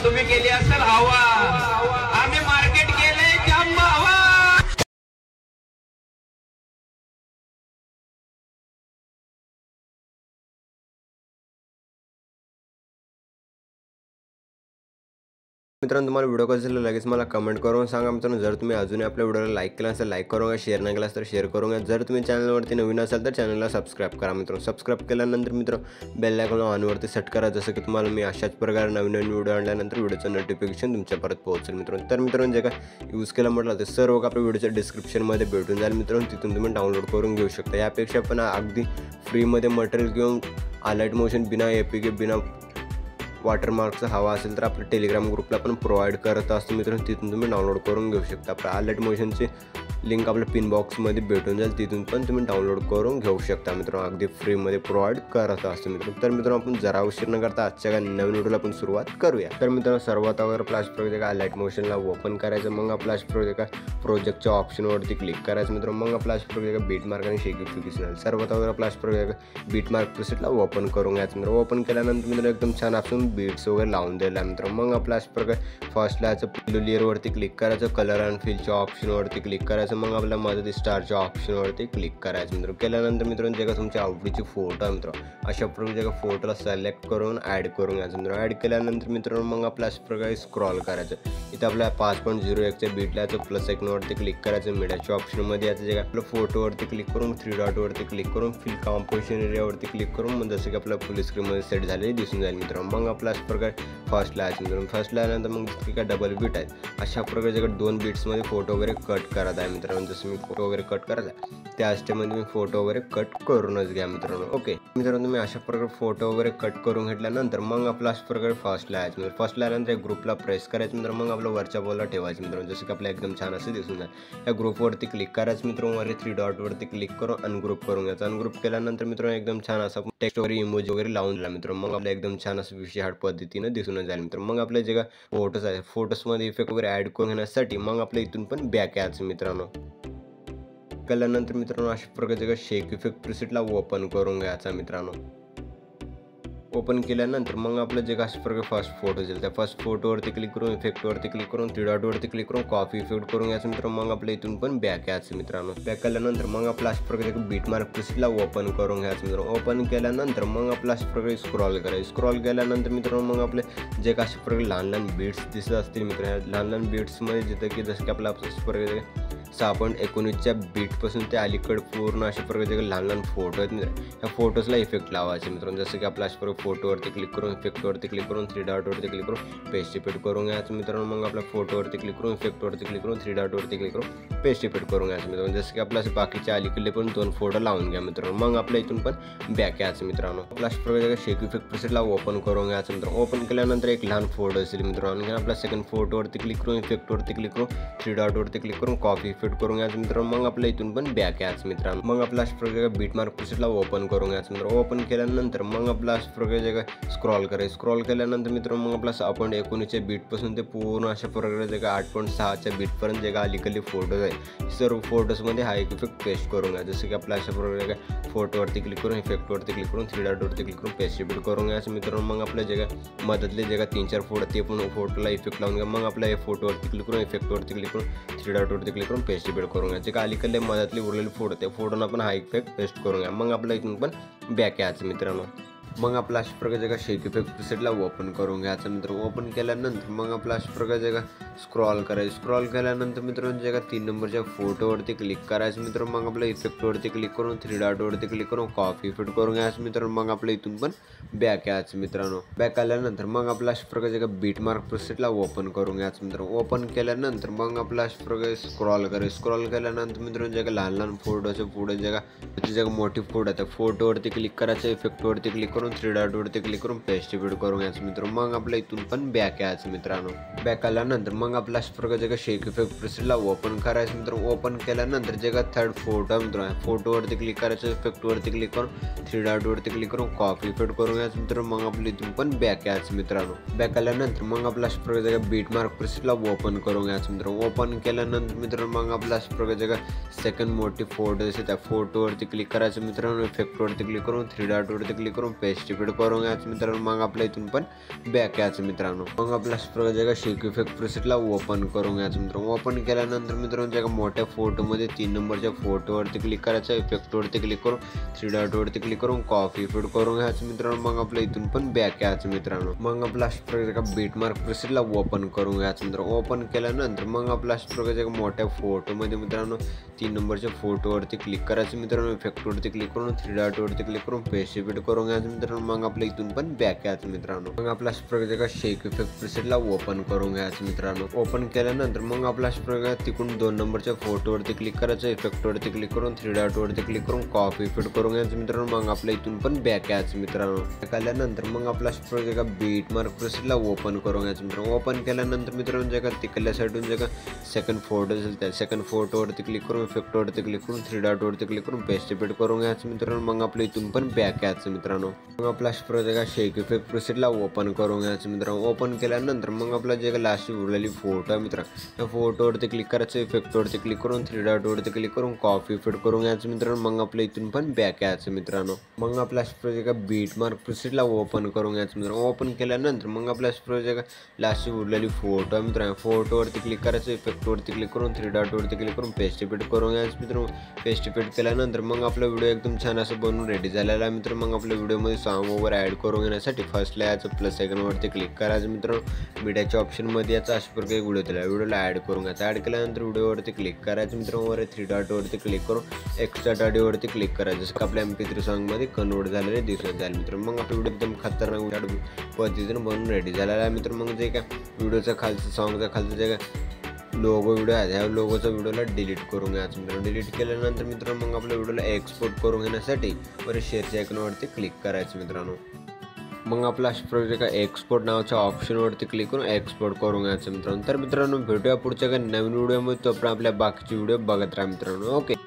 तुम्ही केली असेल हवा, आम्ही मार्केट केले जाम हवा। मित्रांनो तुम्हाला व्हिडिओ कसा झाला लगेच मला कमेंट करून सांगा मित्रांनो। जर तुम्ही अजूनही आपल्या व्हिडिओला लाईक केला असेल लाईक करून घ्या, शेअर नाही केला तर शेअर करून घ्या। जर तुम्ही चॅनलवरती नवीन असाल तर चॅनलला सबस्क्राईब करा मित्रांनो। सबस्क्राईब केल्यानंतर मित्रांनो बेल आयकॉन ऑनवरती सेट करा, जसं की तुम्हाला मी अशाच प्रकारे नवीन व्हिडिओ आणल्यानंतर व्हिडिओचं नोटिफिकेशन तुमच्यापर्यंत पोहोचेल मित्रांनो। तर मित्रांनो जे काय यूज केलं म्हटलं ते सर्व आपल्या व्हिडिओच्या डिस्क्रिप्शनमध्ये भेटून जाईल मित्रांनो, तिथून तुम्ही डाउनलोड करून घेऊ शकता। यापेक्षा पण अगदी फ्रीमध्ये मटेरियल घेऊन अलाइट मोशन बिना एपीके बिना वॉटरमार्कचा हवा असेल तर आपल्या टेलिग्राम ग्रुपला पण प्रोव्हाइड करत असतो मित्रांनो, तिथून तुम्ही डाउनलोड करून घेऊ शकता। आपल्या अलाइट मोशनची लिंक आपल्या पिन बॉक्समध्ये भेटून जाईल, तिथून पण तुम्ही डाउनलोड करून घेऊ शकता मित्रांनो, अगदी फ्रीमध्ये प्रोव्हाइड करत असतो मित्रांनो। तर मित्रांनो आपण जरा उशीर न करता आजच्या नवीन व्हिडिओला आपण सुरुवात करूया। तर मित्रांनो सर्वात अगोदर फ्लॅश प्रोजेक्ट अलाइट मोशनला ओपन करायचं, मग फ्लॅश प्रोजेक्टच्या ऑप्शनवरती क्लिक करायचं मित्रांनो। मग फ्लॅश प्रोजेक्ट बीट मार्क आणि शेकिफिकेशन सर्वात अगोदर फ्लॅश प्रोजेक्ट बीट मार्क प्रीसेटला ओपन करून घ्यायचं मित्रांनो। ओपन केल्यानंतर मित्रांनो एकदम छान ऑप्शन बीट्स वगैरे लावून द्यायला मित्रांनो। मग फ्लॅश प्रोजेक्ट फर्स्टला पिलो लेअरवरती क्लिक करायचं, कलर अँड फिलच्या ऑप्शनवरती क्लिक करायचं, मग आपल्या मध्ये स्टारच्या ऑप्शनवरती क्लिक करायचं मित्रांनो। केल्यानंतर मित्रांनो जे का तुमच्या आवडीची फोटो आहे मित्रांनो अशा प्रकारे जे फोटोला सिलेक्ट करून ॲड करून घ्यायचं मित्रांनो। ॲड केल्यानंतर मित्रांनो मग फ्लॅश प्रकारे स्क्रॉल करायचं, इथं आपल्या 5.01च्या बीटला प्लस आयकॉनवरती क्लिक करायचं, मीडियाच्या ऑप्शनमध्ये याचं जे काय आपल्या फोटोवरती क्लिक करून 3 डॉटवरती क्लिक करून फिल कॉम्पोजिशन एरियावरती क्लिक करून मग जसं की आपल्या फुल स्क्रीनमध्ये सेट झालेली दिसून जाईल मित्रांनो। मग फ्लॅश प्रकारे फर्स्टला आहे मित्रांनो, फर्स्टला आल्यानंतर मग जसं काय डबल बीट आहेत अशा प्रकारे जे 2 बीट्समध्ये फोटो वगैरे कट करत आहे मित्रांनो। जसं मी फोटो वगैरे कट करायचा त्या स्टेपमध्ये मी फोटो वगैरे कट करूनच घ्या मित्रांनो। ओके मित्रांनो तुम्ही अशा प्रकारे फोटो वगैरे कट करून घेतल्यानंतर मग आपला अशा प्रकारे फर्स्टला आहे मित्रांनो। फर्स्टला आल्यानंतर एक ग्रुपला प्रेस करायचं मित्रांनो, मग आपलं वरच्या बॉलला ठेवायचं मित्रांनो, जसं की आपल्या एकदम छान असं दिसून जाईल। या ग्रुपवरती क्लिक करायचं मित्रांनो, वरती 3 डॉटवरती क्लिक करून अनग्रुप करून घ्यायचं। अनग्रुप केल्यानंतर मित्रांनो एकदम छान असं टेक्स्ट वगैरे इमोजी वगैरे लावून दिला मित्रांनो, मग आपल्या एकदम छान असं विषय हार्ड पद्धतीनं दिसून जाईल मित्रांनो। मग आपले जे काय फोटोज आहे फोटोजमध्ये इफेक्ट वगैरे ॲड करून घेण्यासाठी मग आपल्या इथून पण बॅक यायचं मित्रांनो। केल्यानंतर मित्रांनो अशा प्रकारचे शेक इफेक्ट प्रीसेटला ओपन करून घ्यायचा मित्रांनो। ओपन केल्यानंतर मग आपलं जे अशा प्रकारे फर्स्ट फोटो असेल त्या फर्स्ट फोटोवरती क्लिक करून इफेक्टवरती क्लिक करून 3 डॉटवरती क्लिक करून कॉपी इफेक्ट करून घ्यायचं मित्रांनो। मग आपल्या इथून पण बॅक यायचं मित्रांनो। बॅक केल्यानंतर मग आपला अशा प्रकारे बीट मार्क प्रीसेटला ओपन करून घ्यायचं मित्रांनो। ओपन केल्यानंतर मग आपला अशा प्रकारे स्क्रॉल करायचं, स्क्रॉल केल्यानंतर मित्रांनो मग आपले जे अशा प्रकारे लहान लहान बीट्स दिसत असतील मित्रांनो, लहान लहान बीट्समध्ये जिथं की जसं की आपला अशा प्रकारे 6.19च्या बीटपासून ते अलीकडे पूर्ण अशा प्रकारे लहान लहान फोटो आहेत मित्रांनो, या फोटोजला इफेक्ट लावायचे मित्रांनो। जसं की आपला अशा प्रकारे फोटोवरती क्लिक करून इफेक्टवरती क्लिक करून 3 डॉटवरती क्लिक करून पेस्ट इफेक्ट करून घ्यायचं मित्रांनो। मग आपल्या फोटोवरती क्लिक करून इफेक्टवरती क्लिक करून 3 डॉटवरती क्लिक करून पेस्ट इफेक्ट करून घ्यायचं मित्रांनो। जसं की आपल्या बाकीच्या अलीकडे पण 2 फोटो लावून घ्या मित्रांनो। मग आपल्या इथून पण बॅक यायचं मित्रांनो। आपला अशा प्रकारे शेक इफेक्ट प्रीसेटला ओपन करून घ्यायचं मित्रांनो। ओपन केल्यानंतर एक लहान फोटो असेल मित्रांनो, आणि आपल्या सेकंड फोटोवरती क्लिक करून इफेक्टवरती क्लिक करून 3 डॉटवरती क्लिक करून कॉपी इफेक्ट करून घ्यायचं मित्रांनो। मग आपल्या इथून पण बॅक यायचं मित्रांनो। मग आपला अशा प्रकारे बीट मार्क प्रीसेटला ओपन करून घ्यायचं मित्रांनो। ओपन केल्यानंतर मग आपला अशा प्रकारे स्क्रॉल करायचं, स्क्रॉल केल्यानंतर मित्रांनो मग आपला 6.19च्या बीटपासून ते पूर्ण अशा प्रकारे 8.6च्या बीटपर्यंत जे अलीकडे फोटोज आहे सर्व फोटोजमध्ये हा एक इफेक्ट पेस्ट करून घ्या। जसं की आपल्या अशा प्रकारे फोटोवरती क्लिक करून इफेक्टवरती क्लिक करून 3 डॉटवरती क्लिक करून पेस्ट इफेक्ट करून घ्यायचं मित्रांनो। मग आपल्या जे मधले जे 3-4 फोटो ते पण फोटोला इफेक्ट लावून घ्या। मग आपल्या फोटोवरती क्लिक करून इफेक्टवरती क्लिक करून 3 डॉटवरती क्लिक करून पेस्ट इफेक्ट करून घ्यायचे। का अलीकडे मधातले उरलेले फोटो त्या फोटोना पण हा इफेक्ट पेस्ट करून घ्या। मग आपल्या इथून पण बॅक यायचं मित्रांनो। मग आपला अशा प्रकारचे शेक इफेक्ट प्रीसेटला ओपन करून घ्यायचं मित्रांनो। ओपन केल्यानंतर मग आपला अशा प्रकारचे स्क्रॉल करायचं, स्क्रॉल केल्यानंतर मित्रांनो जे 3 नंबरच्या फोटोवरती क्लिक करायचं मित्रांनो। मग आपल्या इफेक्टवरती क्लिक करून 3 डॉटवरती क्लिक करून कॉपी इफेक्ट करून घ्यायचं मित्रांनो। मग आपल्या इथून पण बॅक यायचं मित्रांनो। बॅक आल्यानंतर मग आपला अशा प्रकारचे बीट मार्क प्रीसेटला ओपन करून घ्यायचं मित्रांनो। ओपन केल्यानंतर मग आपला अशा प्रकारे स्क्रॉल करायचं, स्क्रॉल केल्यानंतर मित्रांनो जे लहान लहान फोटोच्या पुढे जे मोठी फोटो आहे त्या फोटोवरती क्लिक करायचं, इफेक्टवरती क्लिक करून 3 डॉटवरती क्लिक करून पेस्ट इफेक्ट करून घ्यायचं मित्रांनो। मग आपल्या इथून पण बॅक यायचं मित्रांनो। बॅक आल्यानंतर मग आपला अशा प्रकारचे शेक इफेक्ट प्रीसेटला ओपन करायचं मित्रांनो। ओपन केल्यानंतर जे थर्ड फोटो मित्रांनो फोटोवरती क्लिक करायचं, इफेक्टवरती क्लिक करून 3 डॉटवरती क्लिक करून कॉपी इफेक्ट करून घ्यायचं मित्रांनो। मग आपल्या इथून पण बॅक यायचं मित्रांनो। बॅक आल्यानंतर मग आपला अशा प्रकारचे बीट मार्क प्रीसेटला ओपन करून घ्यायचं मित्रांनो। ओपन केल्यानंतर मित्रांनो मग आपला अशा प्रकारचे सेकंड मोठी फोटो असेल त्या फोटोवरती क्लिक करायचं मित्रांनो, इफेक्टवरती क्लिक करून 3 डॉटवरती क्लिक करून पेस्टिफाईड करून घ्यायचं मित्रांनो. मग आपल्या इथून पण बॅक यायचं मित्रांनो. मग आपला प्रकारच्या शेक इफेक्ट प्रीसेटला ओपन करून घ्यायचं मित्रांनो. ओपन केल्यानंतर मित्रांनो ज्या मोठ्या फोटोमध्ये 3 नंबरच्या फोटोवरती क्लिक करायचं, इफेक्टवरती क्लिक करून 3 डॉटवरती क्लिक करून कॉपी फिट करून घ्यायचं मित्रांनो. मग आपल्या इथून पण बॅक यायचं मित्रांनो. मग आपला प्रकारच्या बीटमार्क प्रीसेटला ओपन करून घ्यायचं मित्रांनो. ओपन केल्यानंतर मग आपला प्रकारच्या मोठ्या फोटोमध्ये मित्रांनो 3 नंबरच्या फोटोवरती क्लिक करायचं मित्रांनो. इफेक्टवरती क्लिक करून 3 डॉटवरती क्लिक करून पेस्टिफाईड करून घ्यायचं मित्रांनो. मग आपल्या इथून पण बॅक यायचं मित्रांनो. मग आपला प्रकारच्या शेक इफेक्ट प्रीसेटला ओपन करून घ्यायचं मित्रांनो. ओपन केल्यानंतर मग आपला प्रकार तिकडून 2 नंबरच्या फोटोवरती क्लिक करायचं, इफेक्टवरती क्लिक करून 3 डॉटवरती क्लिक करून कॉपी फिट करून घ्यायचं मित्रांनो. मग आपल्या इथून पण बॅक यायचं मित्रांनो. केल्यानंतर मग आपला प्रकार बीटमार्क प्रीसेटला ओपन करून घ्यायचं मित्रांनो. ओपन केल्यानंतर मित्रांनो जे का तिकडल्या साईडून जे का सेकंड फोटो असेल त्या सेकंड फोटोवरती क्लिक करून इफेक्टवरती क्लिक करून 3 डॉटवरती क्लिक करून पेस्टिफाईड करून घ्यायचं मित्रांनो. मग आपल्या इथून पण बॅक यायचं मित्रांनो. मग आपला प्रकार शेक इफेक्ट प्रीसेटला ओपन करून घ्यायचं मित्रांनो. ओपन केल्यानंतर मग आपला जे का लास्ट उरलेली फोटो आहे मित्रांनो, त्या फोटोवरती क्लिक करायचं, इफेक्टवरती क्लिक करून 3 डॉटवरती क्लिक करून कॉपी फिट करून घ्यायचं मित्रांनो. मग आपल्या इथून पण बॅक यायचं मित्रांनो. मग आपला प्रोजेक्ट बीटमार्क प्रीसेटला ओपन करून घ्यायचं मित्रांनो. ओपन केल्यानंतर मग आपला प्रोजेक्ट लास्ट उरलेली फोटो आहे मित्रांनो, फोटोवरती क्लिक करायचं, इफेक्टवरती क्लिक करून 3 डॉटवरती क्लिक करून पेस्टिफाईड करून घ्यायचं मित्रांनो. पेस्टिफाईड केल्यानंतर मग आपला व्हिडिओ एकदम छान असं बनवून रेडी झालेला आहे मित्रांनो. मग आपल्या व्हिडिओमध्ये सॉन्ग वगैरे ॲड करून घेण्यासाठी फर्स्टला याचं प्लस आयकॉनवरती क्लिक करायचं मित्रांनो. मीडियाच्या ऑप्शनमध्ये याचा अशा प्रकारे व्हिडिओला ॲड करून घ्यायचा. ॲड केल्यानंतर व्हिडिओवरती क्लिक करायचं मित्रांनो. वर 3 डॉटवरती क्लिक करून एक्स्ट्रा ऑडिओवरती क्लिक करायचं, जसं का आपल्या MP3 सॉन्गमध्ये कन्वर्ट झालेले दिसत जाईल मित्रांनो. मग आपला व्हिडिओ एकदम खतरनाक पद्धतीने बनवून रेडी झालेला आहे मित्रांनो. मग जे काय व्हिडिओचा खालचं सॉन्गचा खालचं जे काय लोगो व्हिडिओ आहे त्या लोगोचा व्हिडिओला डिलीट करून घ्यायचं मित्रांनो. डिलीट केल्यानंतर मित्रांनो मग आपल्या व्हिडिओला एक्सपोर्ट करून घेण्यासाठी वर शेअरच्या आयकॉनवरती क्लिक करायचं मित्रांनो. मग आपला प्रोजेक्ट एक्सपोर्ट नावाच्या ऑप्शनवरती क्लिक करून एक्सपोर्ट करून घ्यायचं मित्रांनो. तर मित्रांनो भेटूया पुढच्या काही नवीन व्हिडिओमध्ये. तो आपण आपल्या बाकीचे व्हिडिओ बघत राहा मित्रांनो. ओके.